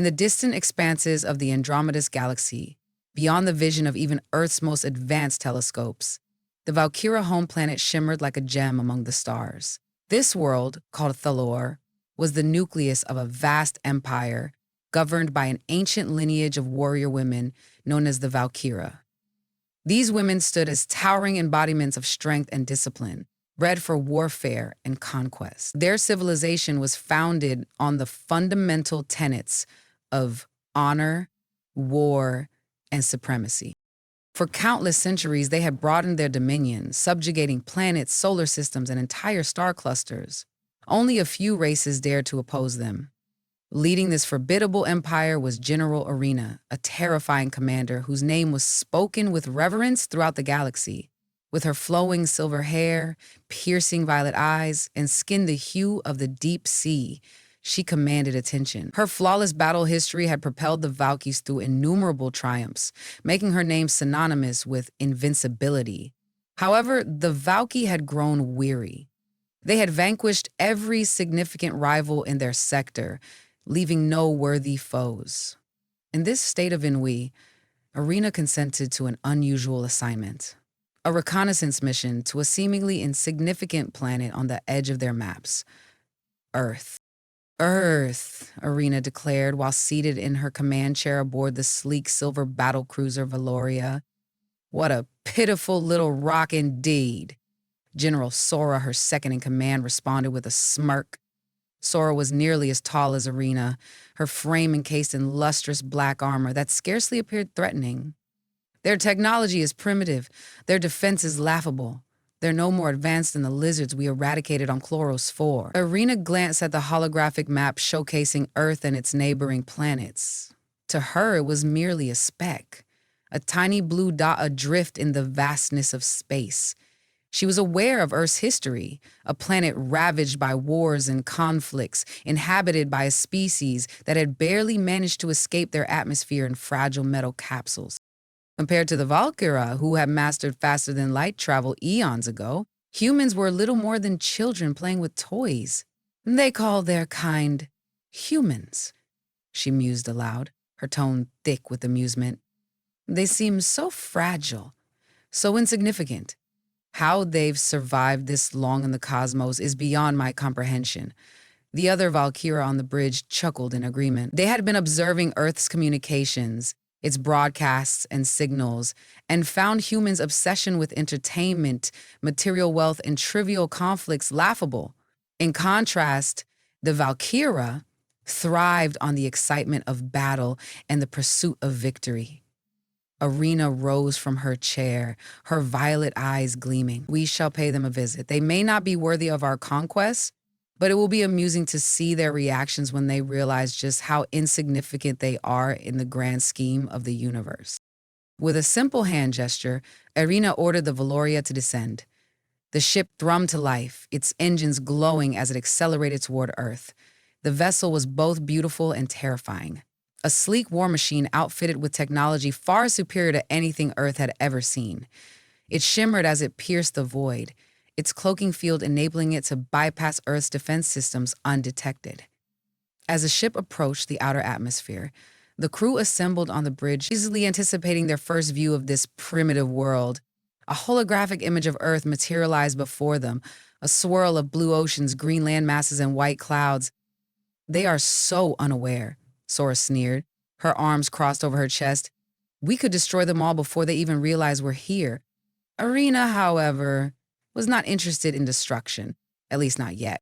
the distant expanses of the Andromeda's galaxy, beyond the vision of even Earth's most advanced telescopes, the Valkyra home planet shimmered like a gem among the stars. This world, called Thalor, was the nucleus of a vast empire governed by an ancient lineage of warrior women known as the Valkyra. These women stood as towering embodiments of strength and discipline, bred for warfare and conquest. Their civilization was founded on the fundamental tenets of honor, war, and supremacy. For countless centuries, they had broadened their dominion, subjugating planets, solar systems, and entire star clusters. Only a few races dared to oppose them. Leading this formidable empire was General Arena, a terrifying commander whose name was spoken with reverence throughout the galaxy. With her flowing silver hair, piercing violet eyes, and skin the hue of the deep sea, she commanded attention. Her flawless battle history had propelled the Valkyries through innumerable triumphs, making her name synonymous with invincibility. However, the Valkyrie had grown weary. They had vanquished every significant rival in their sector, leaving no worthy foes. In this state of ennui, Arena consented to an unusual assignment, a reconnaissance mission to a seemingly insignificant planet on the edge of their maps, Earth. Earth, Arena declared while seated in her command chair aboard the sleek silver battlecruiser Valoria. What a pitiful little rock indeed. General Sora, her second-in-command, responded with a smirk. Sora was nearly as tall as Arena, her frame encased in lustrous black armor that scarcely appeared threatening. Their technology is primitive, their defense is laughable. They're no more advanced than the lizards we eradicated on Chloros 4. Arena glanced at the holographic map showcasing Earth and its neighboring planets. To her, it was merely a speck, a tiny blue dot adrift in the vastness of space. She was aware of Earth's history, a planet ravaged by wars and conflicts, inhabited by a species that had barely managed to escape their atmosphere in fragile metal capsules. Compared to the Valkyra, who had mastered faster-than-light travel eons ago, humans were little more than children playing with toys. They call their kind humans, she mused aloud, her tone thick with amusement. They seem so fragile, so insignificant. How they've survived this long in the cosmos is beyond my comprehension. The other Valkyra on the bridge chuckled in agreement. They had been observing Earth's communications, its broadcasts and signals, and found humans' obsession with entertainment, material wealth, and trivial conflicts laughable. In contrast, the Valkyra thrived on the excitement of battle and the pursuit of victory. Arena rose from her chair, her violet eyes gleaming. We shall pay them a visit. They may not be worthy of our conquest, but it will be amusing to see their reactions when they realize just how insignificant they are in the grand scheme of the universe. With a simple hand gesture, Arena ordered the Valoria to descend. The ship thrummed to life, its engines glowing as it accelerated toward Earth. The vessel was both beautiful and terrifying. A sleek war machine outfitted with technology far superior to anything Earth had ever seen. It shimmered as it pierced the void, its cloaking field enabling it to bypass Earth's defense systems undetected. As the ship approached the outer atmosphere, the crew assembled on the bridge, easily anticipating their first view of this primitive world. A holographic image of Earth materialized before them, a swirl of blue oceans, green land masses, and white clouds. They are so unaware, Sora sneered, her arms crossed over her chest. We could destroy them all before they even realize we're here. Arena, however, was not interested in destruction, at least not yet.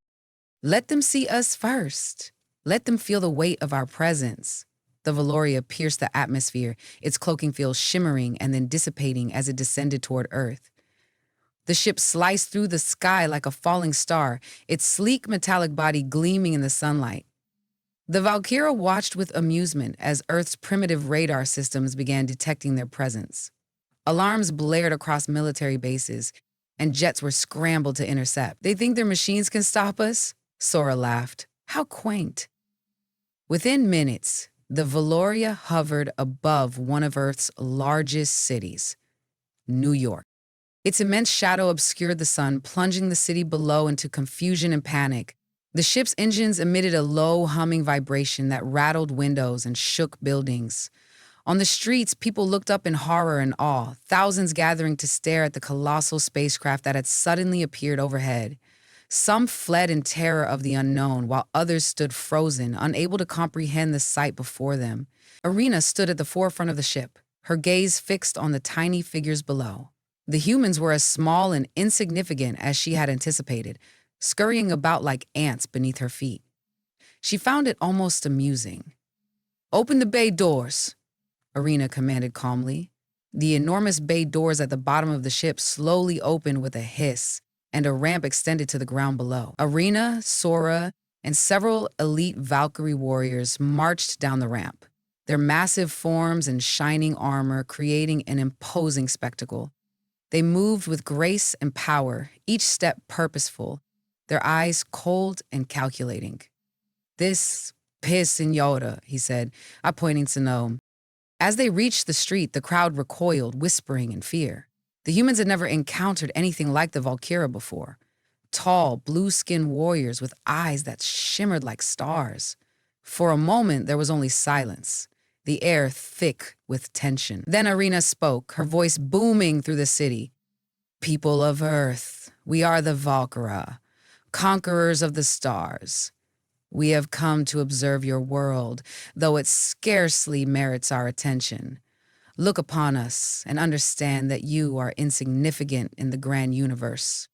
Let them see us first. Let them feel the weight of our presence. The Valoria pierced the atmosphere, its cloaking field shimmering and then dissipating as it descended toward Earth. The ship sliced through the sky like a falling star, its sleek metallic body gleaming in the sunlight. The Valkyra watched with amusement as Earth's primitive radar systems began detecting their presence. Alarms blared across military bases, and jets were scrambled to intercept. They think their machines can stop us? Sora laughed. How quaint. Within minutes, the Valoria hovered above one of Earth's largest cities, New York. Its immense shadow obscured the sun, plunging the city below into confusion and panic. The ship's engines emitted a low humming vibration that rattled windows and shook buildings. On the streets, people looked up in horror and awe, thousands gathering to stare at the colossal spacecraft that had suddenly appeared overhead. Some fled in terror of the unknown, while others stood frozen, unable to comprehend the sight before them. Irina stood at the forefront of the ship, her gaze fixed on the tiny figures below. The humans were as small and insignificant as she had anticipated, scurrying about like ants beneath her feet. She found it almost amusing. "Open the bay doors," Irina commanded calmly. The enormous bay doors at the bottom of the ship slowly opened with a hiss, and a ramp extended to the ground below. Irina, Sora, and several elite Valkyrie warriors marched down the ramp, their massive forms and shining armor creating an imposing spectacle. They moved with grace and power, each step purposeful, their eyes cold and calculating. "This piss, Senora," he said, pointing to Nome. As they reached the street, the crowd recoiled, whispering in fear. The humans had never encountered anything like the Valkyra before. Tall, blue-skinned warriors with eyes that shimmered like stars. For a moment, there was only silence, the air thick with tension. Then Irina spoke, her voice booming through the city. "People of Earth, we are the Valkyra, conquerors of the stars. We have come to observe your world, though it scarcely merits our attention. Look upon us and understand that you are insignificant in the grand universe."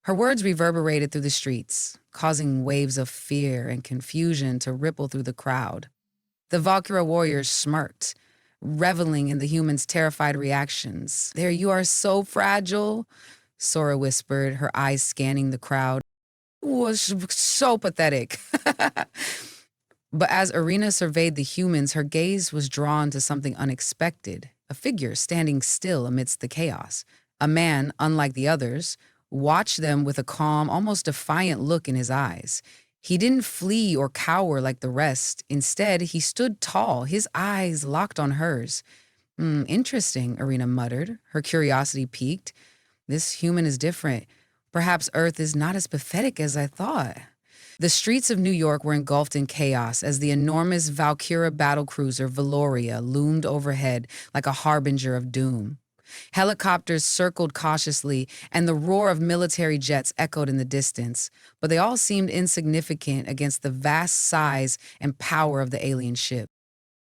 Her words reverberated through the streets, causing waves of fear and confusion to ripple through the crowd. The Valkyra warriors smirked, reveling in the humans' terrified reactions. "There you are, so fragile," Sora whispered, her eyes scanning the crowd. "Was so pathetic." But as Irina surveyed the humans, her gaze was drawn to something unexpected, a figure standing still amidst the chaos. A man, unlike the others, watched them with a calm, almost defiant look in his eyes. He didn't flee or cower like the rest. Instead, he stood tall, his eyes locked on hers. Interesting," Irina muttered, her curiosity piqued. "This human is different. Perhaps Earth is not as pathetic as I thought." The streets of New York were engulfed in chaos as the enormous Valkyra battlecruiser Valoria loomed overhead like a harbinger of doom. Helicopters circled cautiously, and the roar of military jets echoed in the distance, but they all seemed insignificant against the vast size and power of the alien ship.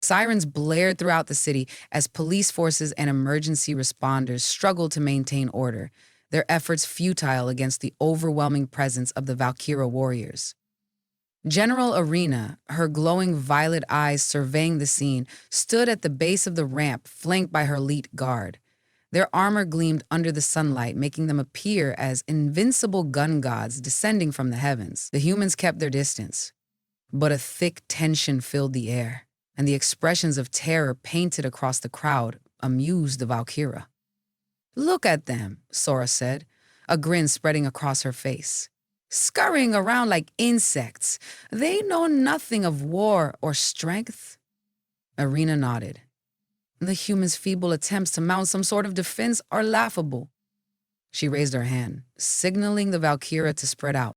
Sirens blared throughout the city as police forces and emergency responders struggled to maintain order, their efforts futile against the overwhelming presence of the Valkyra warriors. General Irina, her glowing violet eyes surveying the scene, stood at the base of the ramp, flanked by her elite guard. Their armor gleamed under the sunlight, making them appear as invincible gun gods descending from the heavens. The humans kept their distance, but a thick tension filled the air, and the expressions of terror painted across the crowd amused the Valkyra. "Look at them," Sora said, a grin spreading across her face. "Scurrying around like insects. They know nothing of war or strength." Irina nodded. "The humans' feeble attempts to mount some sort of defense are laughable." She raised her hand, signaling the Valkyra to spread out.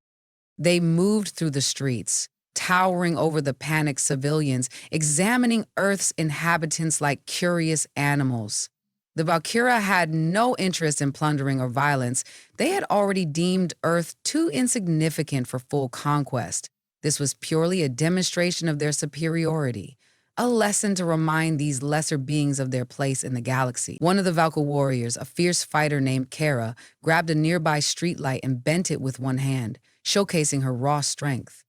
They moved through the streets, towering over the panicked civilians, examining Earth's inhabitants like curious animals. The Valkyra had no interest in plundering or violence. They had already deemed Earth too insignificant for full conquest. This was purely a demonstration of their superiority, a lesson to remind these lesser beings of their place in the galaxy. One of the Valkyr warriors, a fierce fighter named Kara, grabbed a nearby streetlight and bent it with one hand, showcasing her raw strength.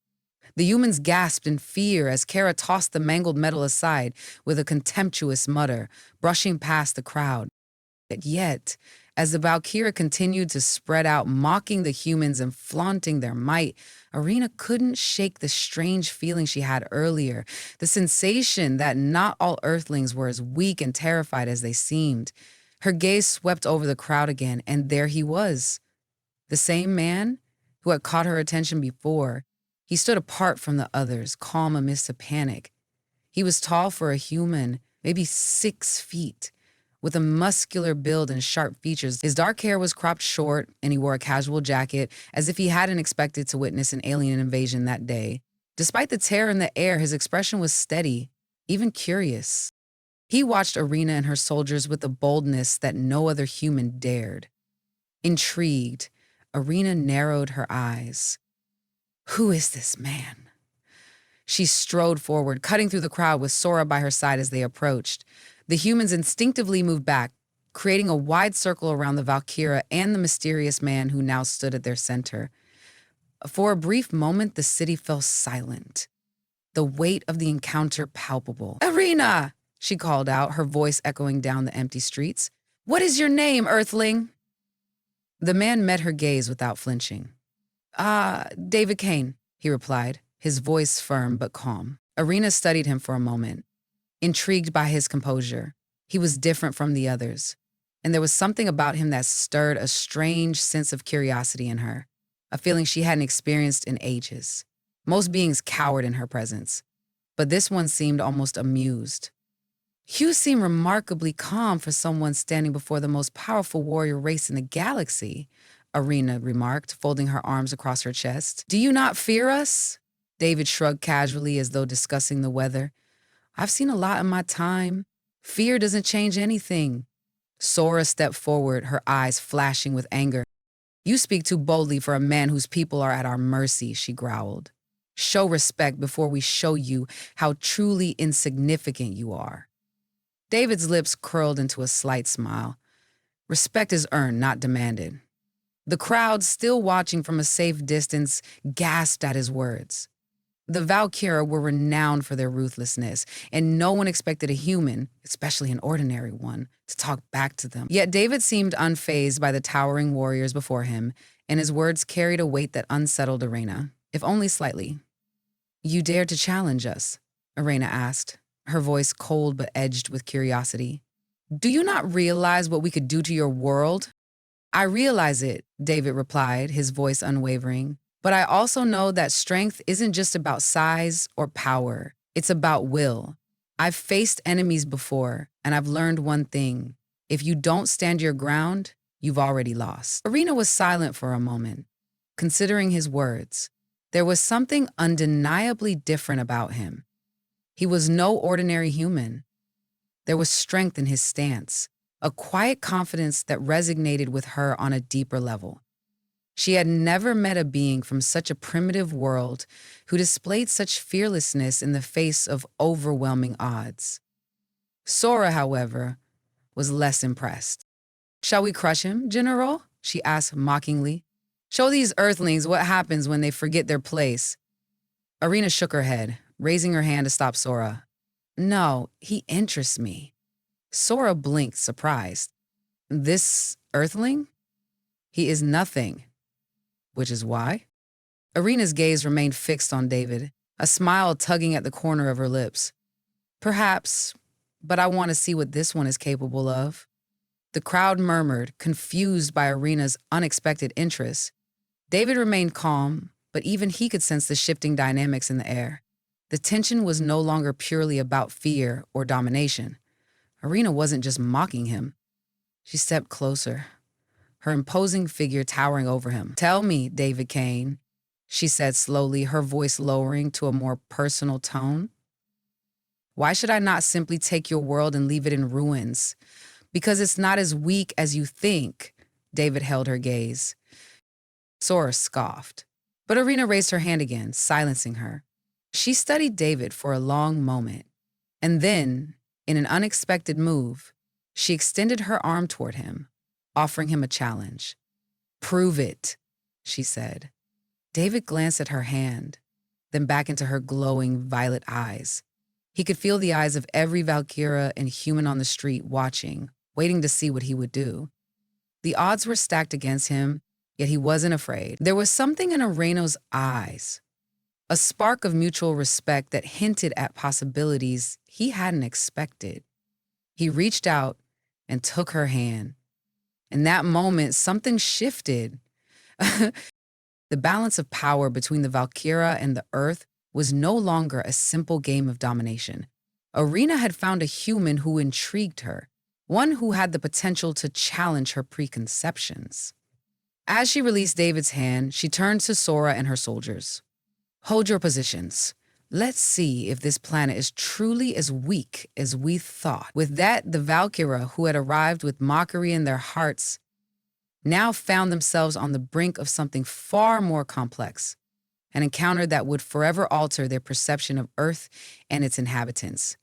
The humans gasped in fear as Kara tossed the mangled metal aside with a contemptuous mutter, brushing past the crowd. Yet, as the Valkyra continued to spread out, mocking the humans and flaunting their might, Irina couldn't shake the strange feeling she had earlier, the sensation that not all Earthlings were as weak and terrified as they seemed. Her gaze swept over the crowd again, and there he was, the same man who had caught her attention before. He stood apart from the others, calm amidst the panic. He was tall for a human, maybe 6 feet, with a muscular build and sharp features. His dark hair was cropped short, and he wore a casual jacket, as if he hadn't expected to witness an alien invasion that day. Despite the terror in the air, his expression was steady, even curious. He watched Irina and her soldiers with a boldness that no other human dared. Intrigued, Irina narrowed her eyes. Who is this man? She strode forward, cutting through the crowd with Sora by her side as they approached. The humans instinctively moved back, creating a wide circle around the Valkyra and the mysterious man who now stood at their center. For a brief moment, the city fell silent, the weight of the encounter palpable. Irina! She called out, her voice echoing down the empty streets. What is your name, Earthling? The man met her gaze without flinching. David Kane, he replied, his voice firm but calm. Irina studied him for a moment, intrigued by his composure. He was different from the others, and there was something about him that stirred a strange sense of curiosity in her, a feeling she hadn't experienced in ages. Most beings cowered in her presence, but this one seemed almost amused. You seem remarkably calm for someone standing before the most powerful warrior race in the galaxy, Irina remarked, folding her arms across her chest. Do you not fear us? David shrugged casually as though discussing the weather. I've seen a lot in my time. Fear doesn't change anything. Sora stepped forward, her eyes flashing with anger. You speak too boldly for a man whose people are at our mercy, she growled. Show respect before we show you how truly insignificant you are. David's lips curled into a slight smile. Respect is earned, not demanded. The crowd, still watching from a safe distance, gasped at his words. The Valkyra were renowned for their ruthlessness, and no one expected a human, especially an ordinary one, to talk back to them. Yet David seemed unfazed by the towering warriors before him, and his words carried a weight that unsettled Irina, if only slightly. You dared to challenge us? Irina asked, her voice cold but edged with curiosity. Do you not realize what we could do to your world? I realize it, David replied, his voice unwavering. But I also know that strength isn't just about size or power. It's about will. I've faced enemies before, and I've learned one thing. If you don't stand your ground, you've already lost. Irina was silent for a moment, considering his words. There was something undeniably different about him. He was no ordinary human. There was strength in his stance, a quiet confidence that resonated with her on a deeper level. She had never met a being from such a primitive world who displayed such fearlessness in the face of overwhelming odds. Sora, however, was less impressed. Shall we crush him, General? She asked mockingly. Show these Earthlings what happens when they forget their place. Irina shook her head, raising her hand to stop Sora. No, he interests me. Sora blinked, surprised. This Earthling? He is nothing. Which is why? Irina's gaze remained fixed on David, a smile tugging at the corner of her lips. Perhaps, but I want to see what this one is capable of. The crowd murmured, confused by Irina's unexpected interest. David remained calm, but even he could sense the shifting dynamics in the air. The tension was no longer purely about fear or domination. Irina wasn't just mocking him. She stepped closer, her imposing figure towering over him. Tell me, David Kane, she said slowly, her voice lowering to a more personal tone. Why should I not simply take your world and leave it in ruins? Because it's not as weak as you think, David held her gaze. Sora scoffed, but Irina raised her hand again, silencing her. She studied David for a long moment, and then, in an unexpected move, she extended her arm toward him, offering him a challenge. Prove it, she said. David glanced at her hand, then back into her glowing violet eyes. He could feel the eyes of every Valkyra and human on the street watching, waiting to see what he would do. The odds were stacked against him, yet he wasn't afraid. There was something in Irina's eyes, a spark of mutual respect that hinted at possibilities he hadn't expected. He reached out and took her hand. In that moment, something shifted. The balance of power between the Valkyra and the Earth was no longer a simple game of domination. Irina had found a human who intrigued her, one who had the potential to challenge her preconceptions. As she released David's hand, she turned to Sora and her soldiers. Hold your positions. Let's see if this planet is truly as weak as we thought. With that, the Valkyra, who had arrived with mockery in their hearts, now found themselves on the brink of something far more complex, an encounter that would forever alter their perception of Earth and its inhabitants.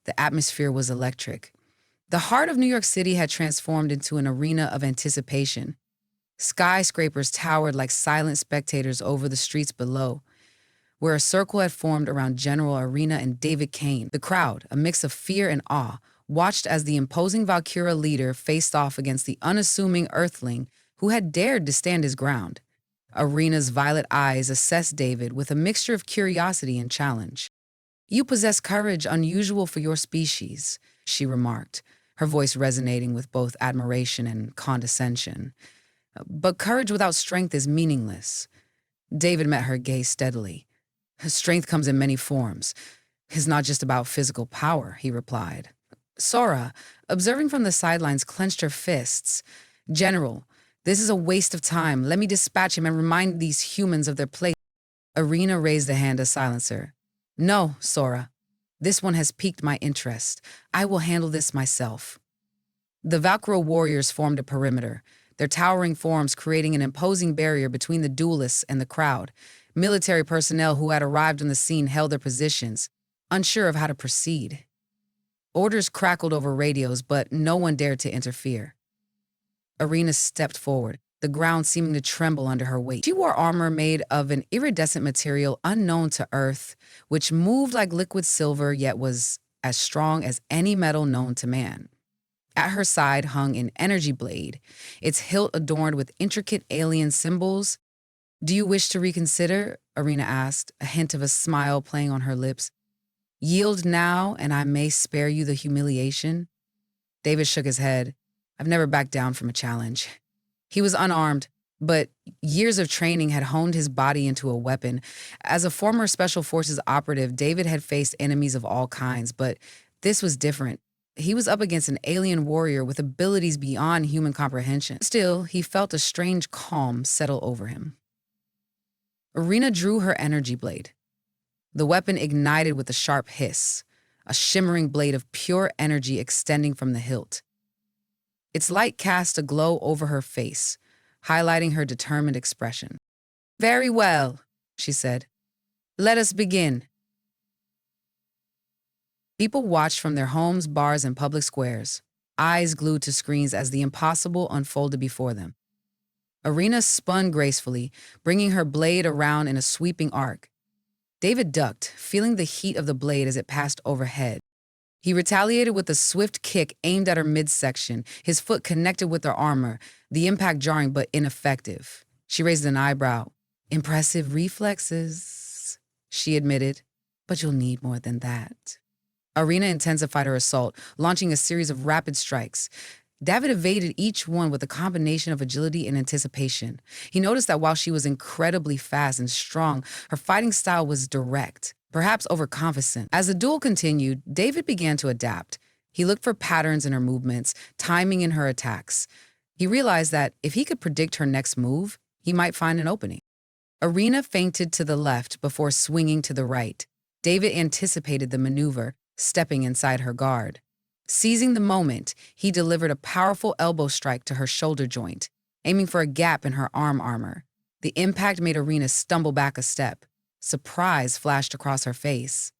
The atmosphere was electric. The heart of New York City had transformed into an arena of anticipation. Skyscrapers towered like silent spectators over the streets below, where a circle had formed around General Arena and David Kane. The crowd, a mix of fear and awe, watched as the imposing Valkyra leader faced off against the unassuming Earthling who had dared to stand his ground. Arena's violet eyes assessed David with a mixture of curiosity and challenge. "You possess courage unusual for your species," she remarked, her voice resonating with both admiration and condescension. "But courage without strength is meaningless." David met her gaze steadily. "Strength comes in many forms. It's not just about physical power," he replied. Sora, observing from the sidelines, clenched her fists. "General, this is a waste of time. Let me dispatch him and remind these humans of their place." Arena raised a hand to silence her. "No, Sora. This one has piqued my interest. I will handle this myself." The Valkyra warriors formed a perimeter, their towering forms creating an imposing barrier between the duelists and the crowd. Military personnel who had arrived on the scene held their positions, unsure of how to proceed. Orders crackled over radios, but no one dared to interfere. Arena stepped forward, the ground seeming to tremble under her weight. She wore armor made of an iridescent material unknown to Earth, which moved like liquid silver yet was as strong as any metal known to man. At her side hung an energy blade, its hilt adorned with intricate alien symbols. "Do you wish to reconsider?" Arena asked, a hint of a smile playing on her lips. "Yield now, and I may spare you the humiliation." David shook his head. "I've never backed down from a challenge." He was unarmed, but years of training had honed his body into a weapon. As a former Special Forces operative, David had faced enemies of all kinds, but this was different. He was up against an alien warrior with abilities beyond human comprehension. Still, he felt a strange calm settle over him. Arena drew her energy blade. The weapon ignited with a sharp hiss, a shimmering blade of pure energy extending from the hilt. Its light cast a glow over her face, highlighting her determined expression. "Very well," she said. "Let us begin." People watched from their homes, bars, and public squares, eyes glued to screens as the impossible unfolded before them. Arena spun gracefully, bringing her blade around in a sweeping arc. David ducked, feeling the heat of the blade as it passed overhead. He retaliated with a swift kick aimed at her midsection, his foot connected with her armor, the impact jarring but ineffective. She raised an eyebrow. "Impressive reflexes," she admitted, "but you'll need more than that." Arena intensified her assault, launching a series of rapid strikes. David evaded each one with a combination of agility and anticipation. He noticed that while she was incredibly fast and strong, her fighting style was direct, perhaps overconfident. As the duel continued, David began to adapt. He looked for patterns in her movements, timing in her attacks. He realized that if he could predict her next move, he might find an opening. Arena feinted to the left before swinging to the right. David anticipated the maneuver, stepping inside her guard. Seizing the moment, he delivered a powerful elbow strike to her shoulder joint, aiming for a gap in her arm armor. The impact made Arena stumble back a step. Surprise flashed across her face.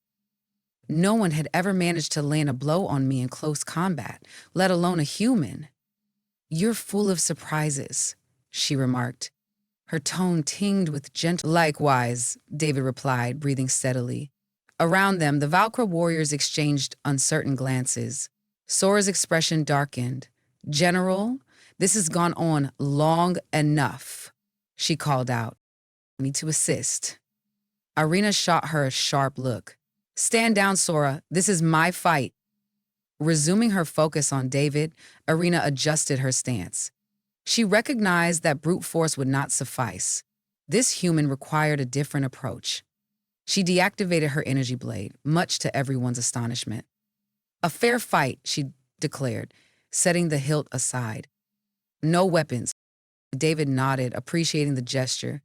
"No one had ever managed to land a blow on me in close combat, let alone a human." "You're full of surprises," she remarked. Her tone tinged with gentle. "Likewise," David replied, breathing steadily. Around them, the Valkyra warriors exchanged uncertain glances. Sora's expression darkened. "General, this has gone on long enough," she called out. "I need to assist." Arena shot her a sharp look. "Stand down, Sora. This is my fight." Resuming her focus on David, Arena adjusted her stance. She recognized that brute force would not suffice. This human required a different approach. She deactivated her energy blade, much to everyone's astonishment. "A fair fight," she declared, setting the hilt aside. No weapons. David nodded, appreciating the gesture.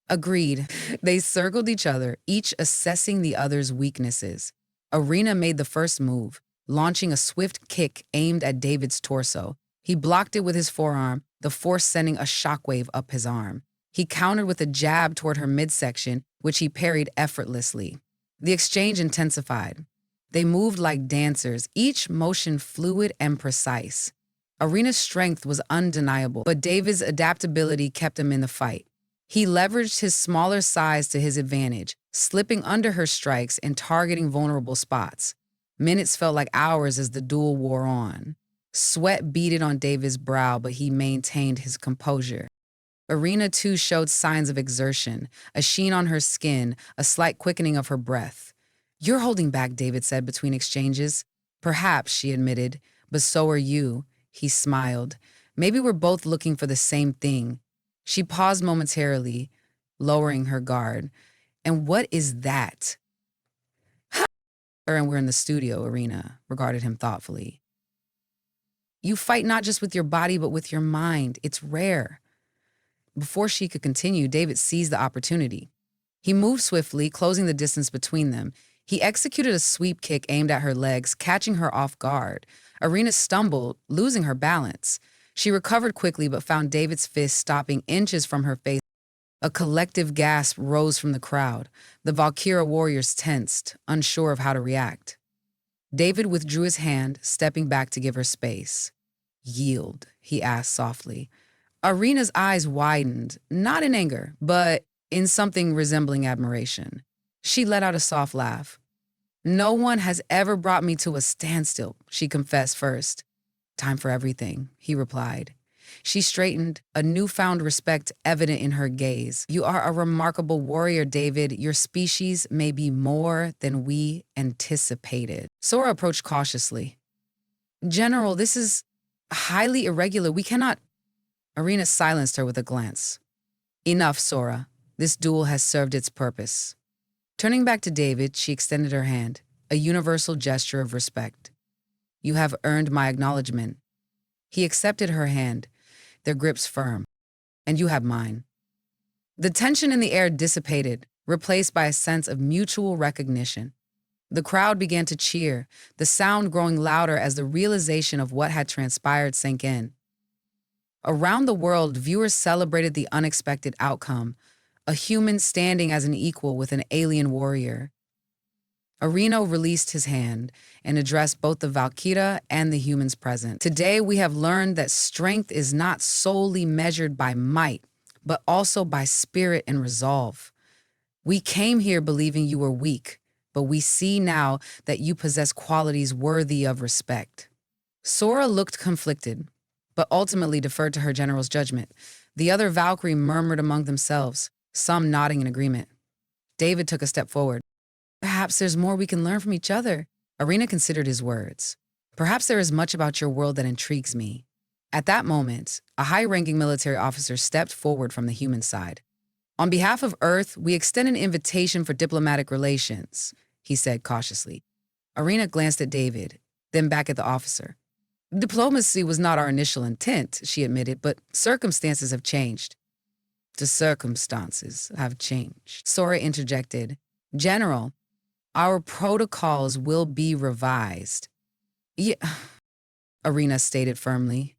Agreed. They circled each other, each assessing the other's weaknesses. Arena made the first move, launching a swift kick aimed at David's torso. He blocked it with his forearm, the force sending a shockwave up his arm. He countered with a jab toward her midsection, which he parried effortlessly. The exchange intensified. They moved like dancers, each motion fluid and precise. Arena's strength was undeniable, but David's adaptability kept him in the fight. He leveraged his smaller size to his advantage, slipping under her strikes and targeting vulnerable spots. Minutes felt like hours as the duel wore on. Sweat beaded on David's brow, but he maintained his composure. Arena, too, showed signs of exertion, a sheen on her skin, a slight quickening of her breath. "You're holding back," David said between exchanges. "Perhaps," she admitted, "but so are you." He smiled. "Maybe we're both looking for the same thing." She paused momentarily, lowering her guard. "And what is that?" And we're in the studio, Arena regarded him thoughtfully. "You fight not just with your body, but with your mind. It's rare." Before she could continue, David seized the opportunity. He moved swiftly, closing the distance between them. He executed a sweep kick aimed at her legs, catching her off guard. Arena stumbled, losing her balance. She recovered quickly, but found David's fist stopping inches from her face. A collective gasp rose from the crowd. The Valkyria warriors tensed, unsure of how to react. David withdrew his hand, stepping back to give her space. "Yield," he asked softly. Arena's eyes widened, not in anger, but in something resembling admiration. She let out a soft laugh. "No one has ever brought me to a standstill," she confessed first. "Time for everything," he replied. She straightened, a newfound respect evident in her gaze. "You are a remarkable warrior, David. Your species may be more than we anticipated." Sora approached cautiously. "General, this is highly irregular. We cannot—" Arena silenced her with a glance. "Enough, Sora. This duel has served its purpose." Turning back to David, she extended her hand, a universal gesture of respect. "You have earned my acknowledgement." He accepted her hand, their grips firm. "And you have mine." The tension in the air dissipated, replaced by a sense of mutual recognition. The crowd began to cheer, the sound growing louder as the realization of what had transpired sank in. Around the world, viewers celebrated the unexpected outcome, a human standing as an equal with an alien warrior. Arena released his hand and addressed both the Valkyria and the humans present. "Today we have learned that strength is not solely measured by might, but also by spirit and resolve. We came here believing you were weak, but we see now that you possess qualities worthy of respect." Sora looked conflicted, but ultimately deferred to her general's judgment. The other Valkyrie murmured among themselves, some nodding in agreement. David took a step forward. "Perhaps there's more we can learn from each other." Arena considered his words. "Perhaps there is much about your world that intrigues me." At that moment, a high-ranking military officer stepped forward from the human side. "On behalf of Earth, we extend an invitation for diplomatic relations," he said cautiously. Arena glanced at David, then back at the officer. "Diplomacy was not our initial intent," she admitted, "but circumstances have changed." "The circumstances have changed," Sora interjected. "General, our protocols will be revised." "Yeah," Arena stated firmly.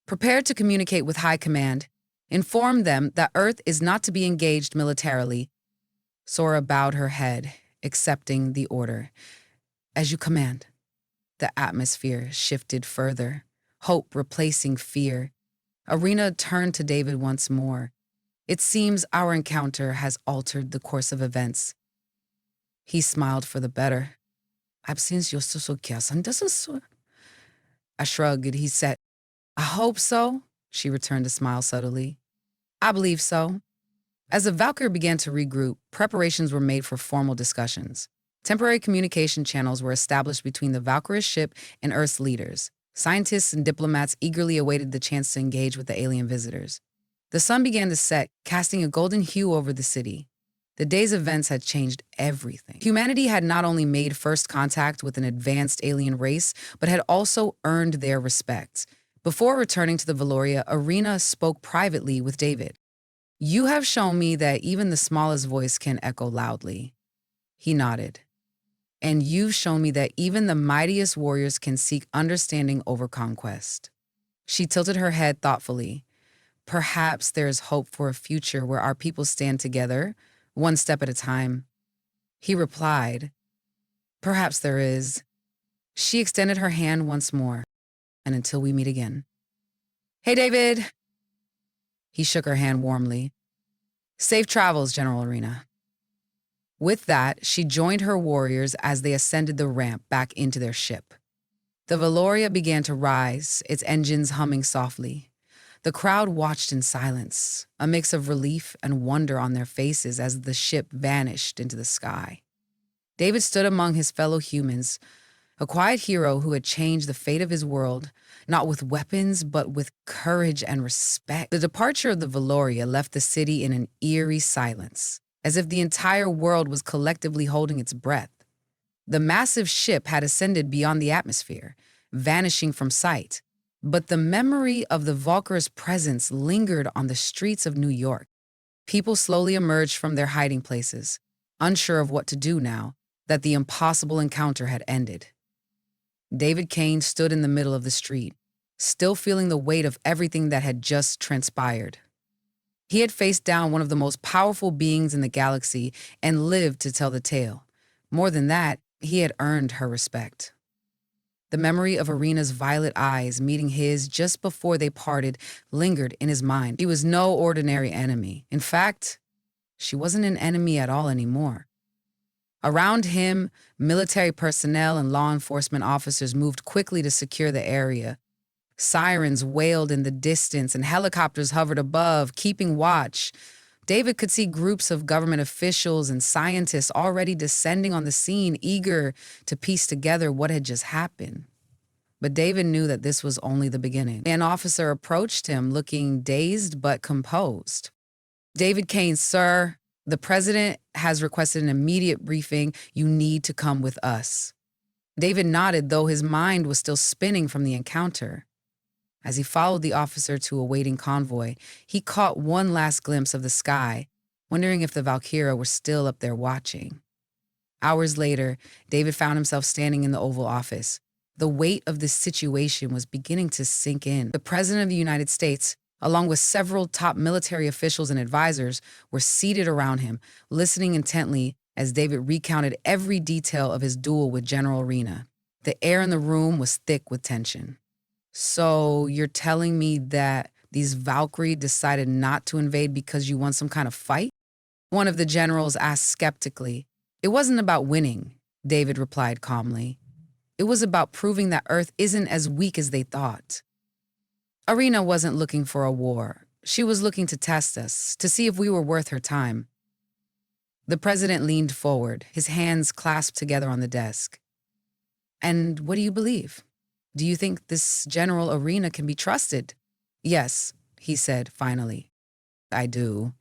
"Prepare to communicate with High Command. Inform them that Earth is not to be engaged militarily." Sora bowed her head, accepting the order. "As you command." The atmosphere shifted further, hope replacing fear. Arena turned to David once more. "It seems our encounter has altered the course of events." He smiled for the better. I shrugged, he said. "I hope so," she returned to smile subtly. "I believe so." As the Valkyrie began to regroup, preparations were made for formal discussions. Temporary communication channels were established between the Valkyrie ship and Earth's leaders. Scientists and diplomats eagerly awaited the chance to engage with the alien visitors. The sun began to set, casting a golden hue over the city. The day's events had changed everything. Humanity had not only made first contact with an advanced alien race, but had also earned their respect. Before returning to the Valoria, Arena spoke privately with David. "You have shown me that even the smallest voice can echo loudly." He nodded. "And you've shown me that even the mightiest warriors can seek understanding over conquest." She tilted her head thoughtfully. "Perhaps there is hope for a future where our people stand together, one step at a time." He replied, "Perhaps there is." She extended her hand once more, "And until we meet again." "Hey, David." He shook her hand warmly. "Safe travels, General Arena." With that, she joined her warriors as they ascended the ramp back into their ship. The Valoria began to rise, its engines humming softly. The crowd watched in silence, a mix of relief and wonder on their faces as the ship vanished into the sky. David stood among his fellow humans, a quiet hero who had changed the fate of his world, not with weapons, but with courage and respect. The departure of the Valoria left the city in an eerie silence, as if the entire world was collectively holding its breath. The massive ship had ascended beyond the atmosphere, vanishing from sight, but the memory of the Valkyr's presence lingered on the streets of New York. People slowly emerged from their hiding places, unsure of what to do now that the impossible encounter had ended. David Kane stood in the middle of the street, still feeling the weight of everything that had just transpired. He had faced down one of the most powerful beings in the galaxy and lived to tell the tale. More than that, he had earned her respect. The memory of Arena's violet eyes meeting his just before they parted lingered in his mind. He was no ordinary enemy. In fact, she wasn't an enemy at all anymore. Around him, military personnel and law enforcement officers moved quickly to secure the area. Sirens wailed in the distance and helicopters hovered above, keeping watch. David could see groups of government officials and scientists already descending on the scene, eager to piece together what had just happened. But David knew that this was only the beginning. An officer approached him, looking dazed but composed. "David Kane, sir, the president has requested an immediate briefing. You need to come with us." David nodded, though his mind was still spinning from the encounter. As he followed the officer to a waiting convoy, he caught one last glimpse of the sky, wondering if the Valkyria were still up there watching. Hours later, David found himself standing in the Oval Office. The weight of this situation was beginning to sink in. The President of the United States, along with several top military officials and advisors, were seated around him, listening intently as David recounted every detail of his duel with General Arena. The air in the room was thick with tension. "So you're telling me that these Valkyrie decided not to invade because you won some kind of fight?" one of the generals asked skeptically. "It wasn't about winning," David replied calmly. "It was about proving that Earth isn't as weak as they thought." Arena wasn't looking for a war. She was looking to test us, to see if we were worth her time. The president leaned forward, his hands clasped together on the desk. "And what do you believe? Do you think this General Arena can be trusted?" "Yes," he said finally. "I do.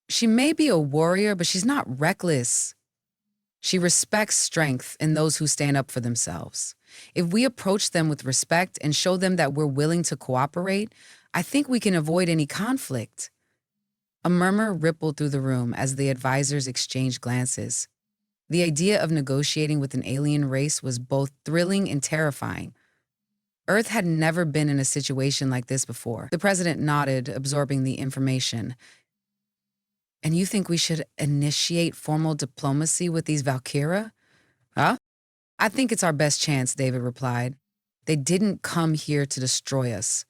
She may be a warrior, but she's not reckless. She respects strength in those who stand up for themselves. If we approach them with respect and show them that we're willing to cooperate, I think we can avoid any conflict." A murmur rippled through the room as the advisors exchanged glances. The idea of negotiating with an alien race was both thrilling and terrifying. Earth had never been in a situation like this before. The president nodded, absorbing the information. "And you think we should initiate formal diplomacy with these Valkyria?" "Huh? I think it's our best chance," David replied. "They didn't come here to destroy us.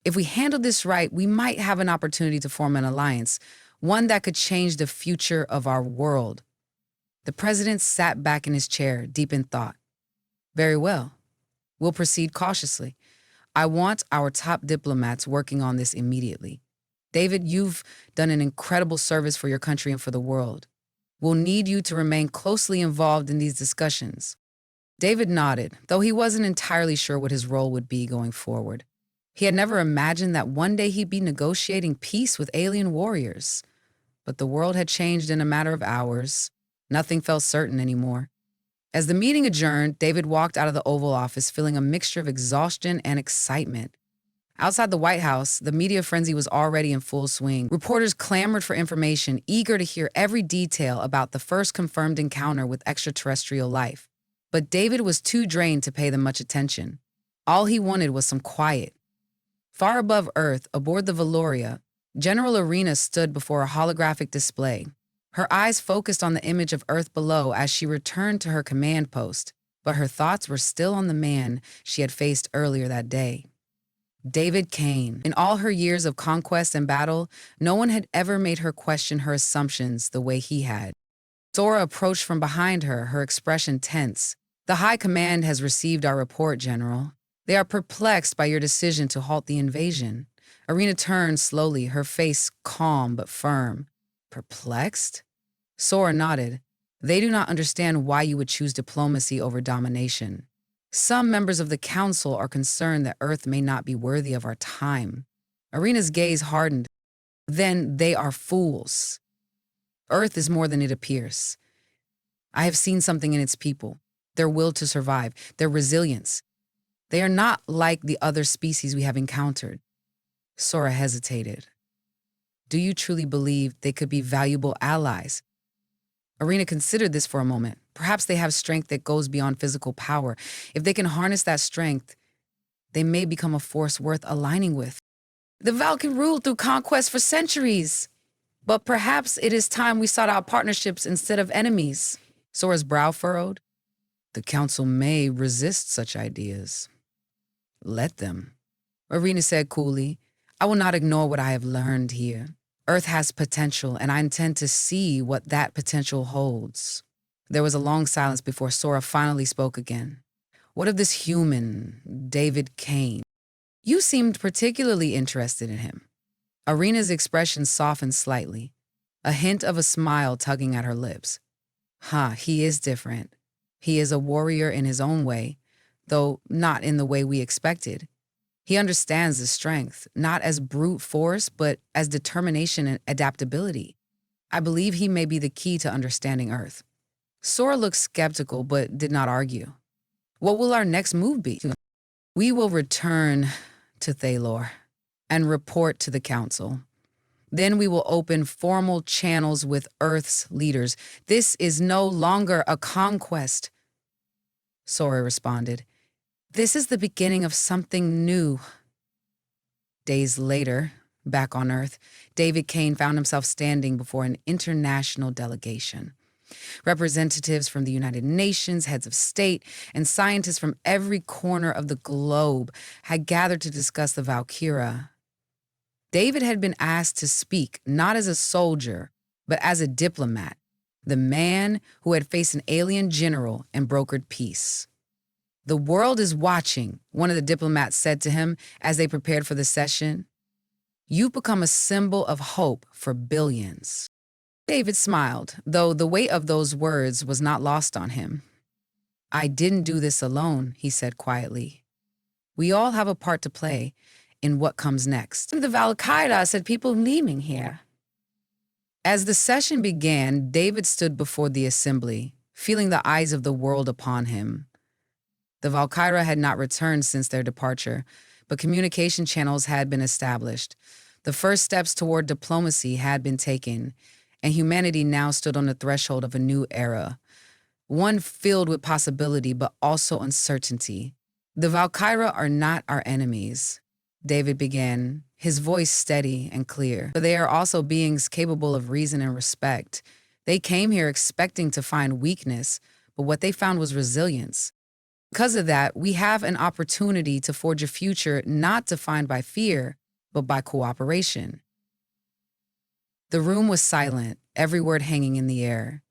If we handle this right, we might have an opportunity to form an alliance, one that could change the future of our world." The president sat back in his chair, deep in thought. "Very well. We'll proceed cautiously. I want our top diplomats working on this immediately. David, you've done an incredible service for your country and for the world. We'll need you to remain closely involved in these discussions." David nodded, though he wasn't entirely sure what his role would be going forward. He had never imagined that one day he'd be negotiating peace with alien warriors. But the world had changed in a matter of hours. Nothing felt certain anymore. As the meeting adjourned, David walked out of the Oval Office feeling a mixture of exhaustion and excitement. Outside the White House, the media frenzy was already in full swing. Reporters clamored for information, eager to hear every detail about the first confirmed encounter with extraterrestrial life. But David was too drained to pay them much attention. All he wanted was some quiet. Far above Earth, aboard the Valoria, General Arena stood before a holographic display. Her eyes focused on the image of Earth below as she returned to her command post, but her thoughts were still on the man she had faced earlier that day. David Kane. In all her years of conquest and battle, no one had ever made her question her assumptions the way he had. Sora approached from behind her, her expression tense. "The High Command has received our report, General. They are perplexed by your decision to halt the invasion." Arena turned slowly, her face calm but firm. "Perplexed?" Sora nodded. "They do not understand why you would choose diplomacy over domination. Some members of the Council are concerned that Earth may not be worthy of our time." Arena's gaze hardened. "Then they are fools. Earth is more than it appears. I have seen something in its people, their will to survive, their resilience. They are not like the other species we have encountered." Sora hesitated. "Do you truly believe they could be valuable allies?" Arena considered this for a moment. Perhaps they have strength that goes beyond physical power. If they can harness that strength, they may become a force worth aligning with. "The Valkan ruled through conquest for centuries. But perhaps it is time we sought out partnerships instead of enemies." Sora's brow furrowed. "The Council may resist such ideas. Let them." Arena said coolly, "I will not ignore what I have learned here. Earth has potential, and I intend to see what that potential holds." There was a long silence before Sora finally spoke again. "What of this human, David Kane? You seemed particularly interested in him." Arena's expression softened slightly, a hint of a smile tugging at her lips. He is different. He is a warrior in his own way, though not in the way we expected. He understands the strength, not as brute force, but as determination and adaptability. I believe he may be the key to understanding Earth." Sora looked skeptical, but did not argue. "What will our next move be?" "We will return to Thalor and report to the Council. Then we will open formal channels with Earth's leaders. This is no longer a conquest," Sora responded. "This is the beginning of something new." Days later, back on Earth, David Kane found himself standing before an international delegation. Representatives from the United Nations, heads of state, and scientists from every corner of the globe had gathered to discuss the Valkyra. David had been asked to speak not as a soldier, but as a diplomat, the man who had faced an alien general and brokered peace. "The world is watching," one of the diplomats said to him as they prepared for the session. "You've become a symbol of hope for billions." David smiled, though the weight of those words was not lost on him. "I didn't do this alone," he said quietly. "We all have a part to play in what comes next." "The Valkyra said people leaving here." As the session began, David stood before the assembly, feeling the eyes of the world upon him. The Valkyra had not returned since their departure, but communication channels had been established. The first steps toward diplomacy had been taken, and humanity now stood on the threshold of a new era, one filled with possibility but also uncertainty. "The Valkyra are not our enemies," David began, his voice steady and clear. "But they are also beings capable of reason and respect. They came here expecting to find weakness, but what they found was resilience. Because of that, we have an opportunity to forge a future not defined by fear, but by cooperation." The room was silent, every word hanging in the air.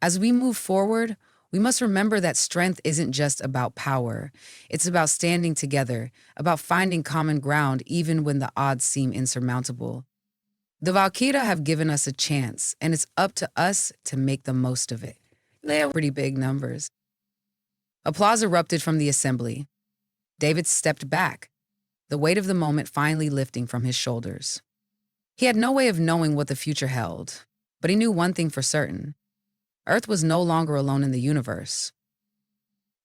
As we move forward, we must remember that strength isn't just about power. It's about standing together, about finding common ground even when the odds seem insurmountable. The Valkyra have given us a chance, and it's up to us to make the most of it. They are pretty big numbers. Applause erupted from the assembly. David stepped back, the weight of the moment finally lifting from his shoulders. He had no way of knowing what the future held, but he knew one thing for certain. Earth was no longer alone in the universe.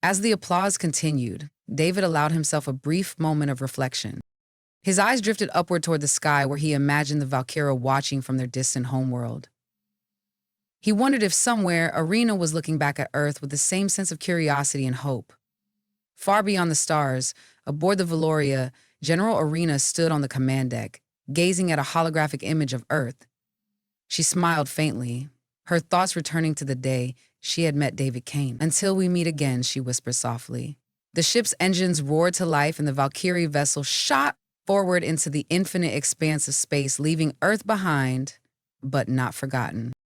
As the applause continued, David allowed himself a brief moment of reflection. His eyes drifted upward toward the sky where he imagined the Valkyria watching from their distant homeworld. He wondered if somewhere Arena was looking back at Earth with the same sense of curiosity and hope. Far beyond the stars, aboard the Valoria, General Arena stood on the command deck, gazing at a holographic image of Earth. She smiled faintly, her thoughts returning to the day she had met David Kane. "Until we meet again," she whispered softly. The ship's engines roared to life and the Valkyrie vessel shot forward into the infinite expanse of space, leaving Earth behind, but not forgotten.